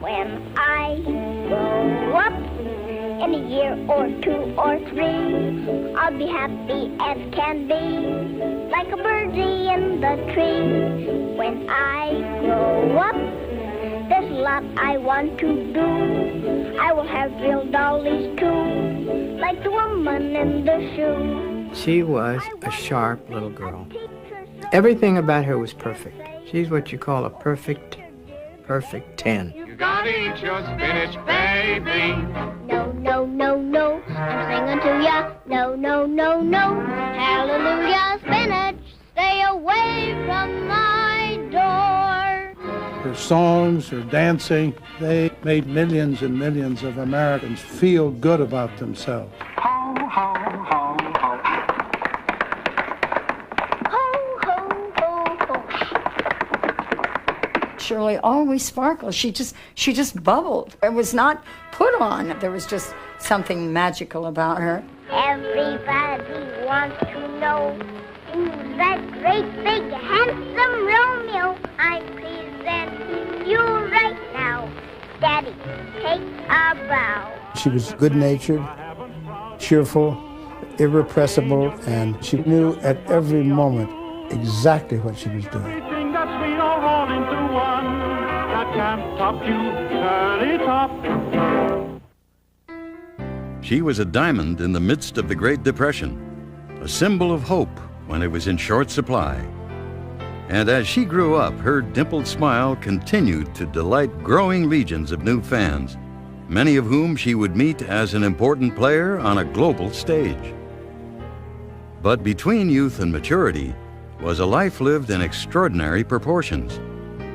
When I grow up, in a year or 2 or 3, I'll be happy as can be, like a birdie in the tree. When I grow up, there's a lot I want to do. I will have real dollies too, like the woman in the shoe. She was a sharp little girl. Everything about her was perfect. She's what you call a perfect 10. You gotta eat your spinach, baby. No, no, no, no, I'm singing to ya. No, no, no, no, hallelujah, spinach, stay away from my door. Her songs, her dancing, they made millions and millions of Americans feel good about themselves. Ho, ho, ho, ho. Ho, ho, ho, ho. Shirley always sparkled. She just bubbled. It was not put on. There was just something magical about her. Everybody wants to know who's that great big handsome Romeo I'm presenting you right now. Daddy, take a bow. She was good-natured, cheerful, irrepressible, and she knew at every moment exactly what she was doing. Everything that sweet all rolled into one. That can't top you, Shirley Top. She was a diamond in the midst of the Great Depression, a symbol of hope when it was in short supply. And as she grew up, her dimpled smile continued to delight growing legions of new fans, many of whom she would meet as an important player on a global stage. But between youth and maturity was a life lived in extraordinary proportions,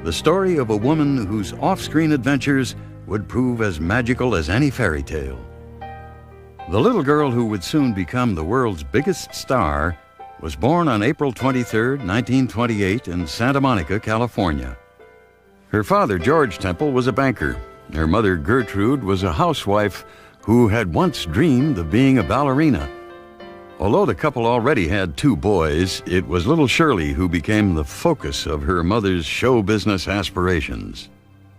the story of a woman whose off-screen adventures would prove as magical as any fairy tale. The little girl who would soon become the world's biggest star was born on April 23, 1928 in Santa Monica, California. Her father, George Temple, was a banker. Her mother, Gertrude, was a housewife who had once dreamed of being a ballerina. Although the couple already had 2 boys, it was little Shirley who became the focus of her mother's show business aspirations.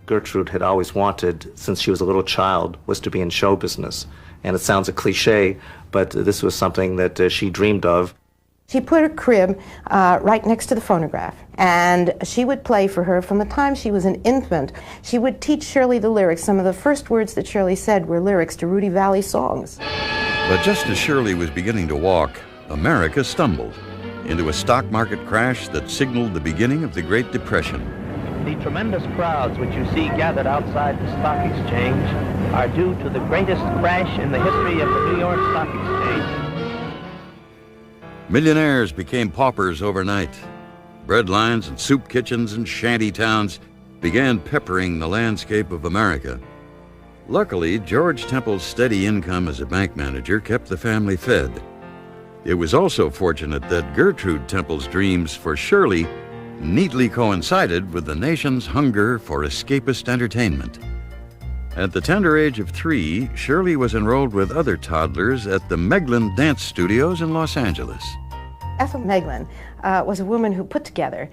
Gertrude had always wanted, since she was a little child, was to be in show business. And it sounds a cliche, but this was something that she dreamed of. She put her crib right next to the phonograph, and she would play for her from the time she was an infant. She would teach Shirley the lyrics. Some of the first words that Shirley said were lyrics to Rudy Valley songs. But just as Shirley was beginning to walk, America stumbled into a stock market crash that signaled the beginning of the Great Depression. The tremendous crowds which you see gathered outside the stock exchange are due to the greatest crash in the history of the New York Stock Exchange. Millionaires became paupers overnight. Bread lines and soup kitchens and shanty towns began peppering the landscape of America. Luckily, George Temple's steady income as a bank manager kept the family fed. It was also fortunate that Gertrude Temple's dreams for Shirley neatly coincided with the nation's hunger for escapist entertainment. At the tender age of 3, Shirley was enrolled with other toddlers at the Meglin Dance Studios in Los Angeles. Ethel Meglin was a woman who put together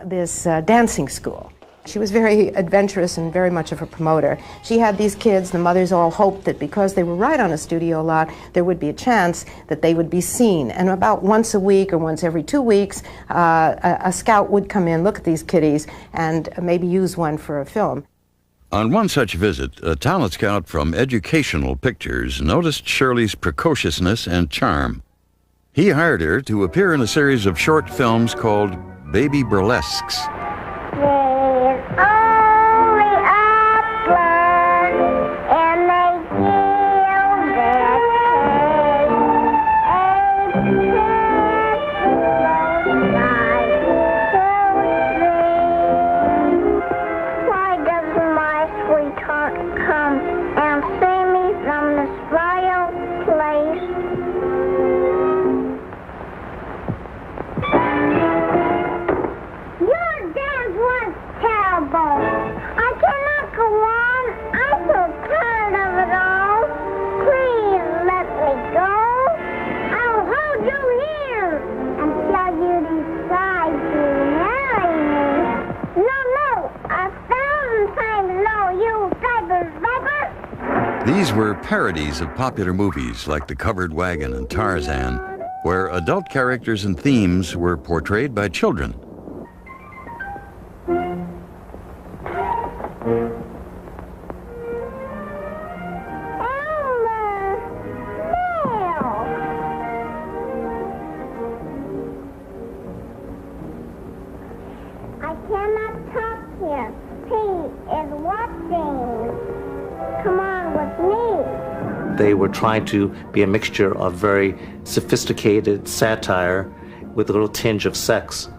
this dancing school. She was very adventurous and very much of a promoter. She had these kids. The mothers all hoped that because they were right on a studio lot, there would be a chance that they would be seen. And about once a week or once every 2 weeks, a scout would come in, look at these kiddies, and maybe use one for a film. On one such visit, a talent scout from Educational Pictures noticed Shirley's precociousness and charm. He hired her to appear in a series of short films called Baby Burlesques. Your These were parodies of popular movies like The Covered Wagon and Tarzan, where adult characters and themes were portrayed by children. I cannot talk here. He is watching. Come on with me. They were trying to be a mixture of very sophisticated satire with a little tinge of sex.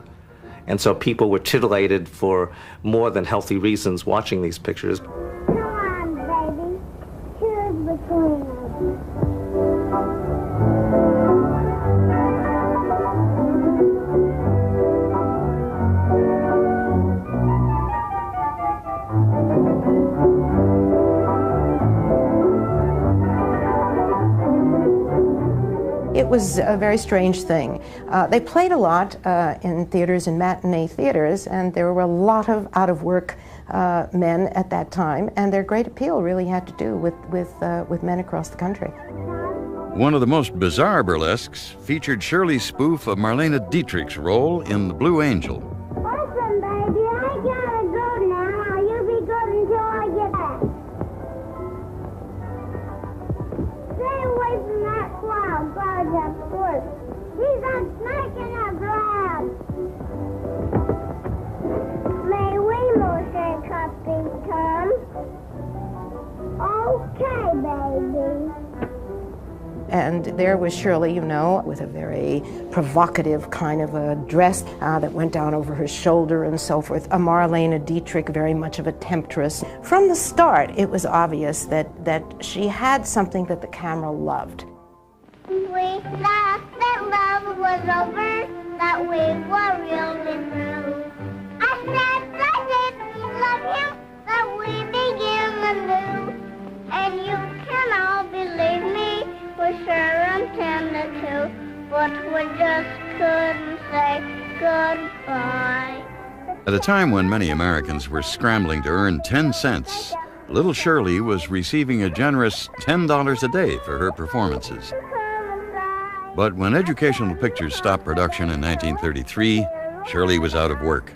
And so people were titillated for more than healthy reasons watching these pictures. Come on, baby. Choose between us. It was a very strange thing. They played a lot in theaters, in matinee theaters, and there were a lot of out-of-work men at that time, and their great appeal really had to do with men across the country. One of the most bizarre burlesques featured Shirley's spoof of Marlene Dietrich's role in The Blue Angel. Listen, baby, I gotta go now. You be good until I get back. Stay away from that cloud, Guard of course. He's a snake in a grass. May we motion copy terms? Okay, baby. And there was Shirley, you know, with a very provocative kind of a dress that went down over her shoulder and so forth. A Marlene Dietrich, very much of a temptress. From the start, it was obvious that she had something that the camera loved. We thought that love was over, that we were really through. I said I didn't love him, that we began anew. And you can all believe me, we sure intended to, but we just couldn't say goodbye. At a time when many Americans were scrambling to earn 10 cents, little Shirley was receiving a generous $10 a day for her performances. But when Educational Pictures stopped production in 1933, Shirley was out of work.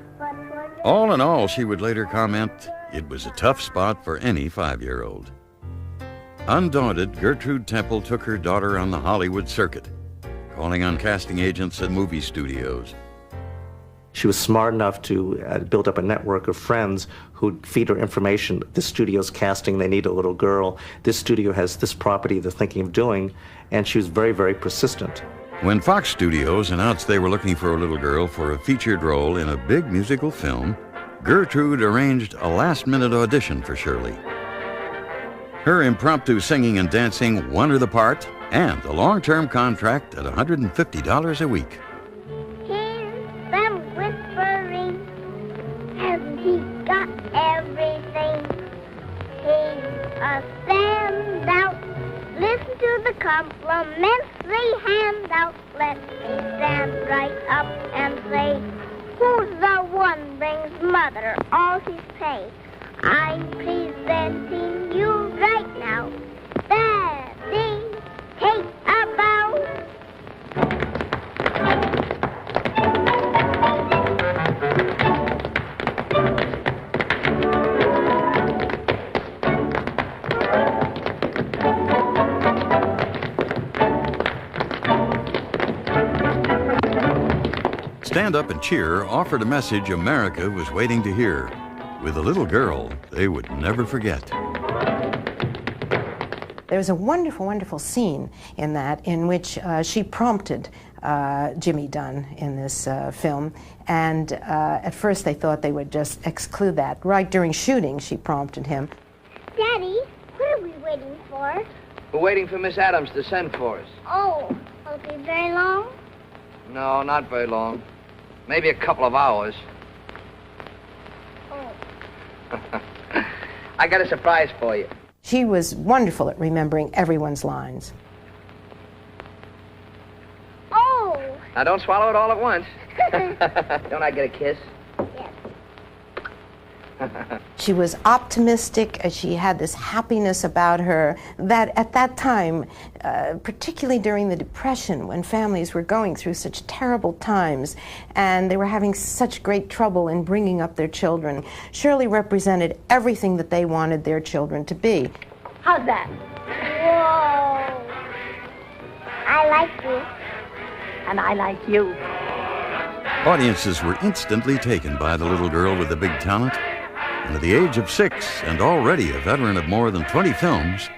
All in all, she would later comment, it was a tough spot for any 5-year-old. Undaunted, Gertrude Temple took her daughter on the Hollywood circuit, calling on casting agents and movie studios. She was smart enough to build up a network of friends who'd feed her information. This studio's casting, they need a little girl. This studio has this property they're thinking of doing. And she was very, very persistent. When Fox Studios announced they were looking for a little girl for a featured role in a big musical film, Gertrude arranged a last-minute audition for Shirley. Her impromptu singing and dancing won her the part and a long-term contract at $150 a week. Hear them whispering, hasn't he got everything? He's a standout. Listen to the compliments they hand out. Let me stand right up and say, who's the one brings mother all his pay? I'm presenting you right now. Daddy, take a bow. Stand Up and Cheer offered a message America was waiting to hear. With a little girl they would never forget. There was a wonderful, wonderful scene in that in which she prompted Jimmy Dunn in this film. And at first they thought they would just exclude that. Right during shooting, she prompted him. Daddy, what are we waiting for? We're waiting for Miss Adams to send for us. Oh, will it be very long? No, not very long. Maybe a couple of hours. Oh. I got a surprise for you. She was wonderful at remembering everyone's lines. Oh! Now, don't swallow it all at once. Don't I get a kiss? Yes. She was optimistic. She had this happiness about her that at that time, particularly during the Depression, when families were going through such terrible times and they were having such great trouble in bringing up their children, Shirley represented everything that they wanted their children to be. How's that? Whoa. I like you. And I like you. Audiences were instantly taken by the little girl with the big talent. And at the age of 6, and already a veteran of more than 20 films,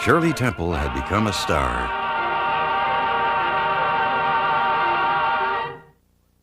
Shirley Temple had become a star.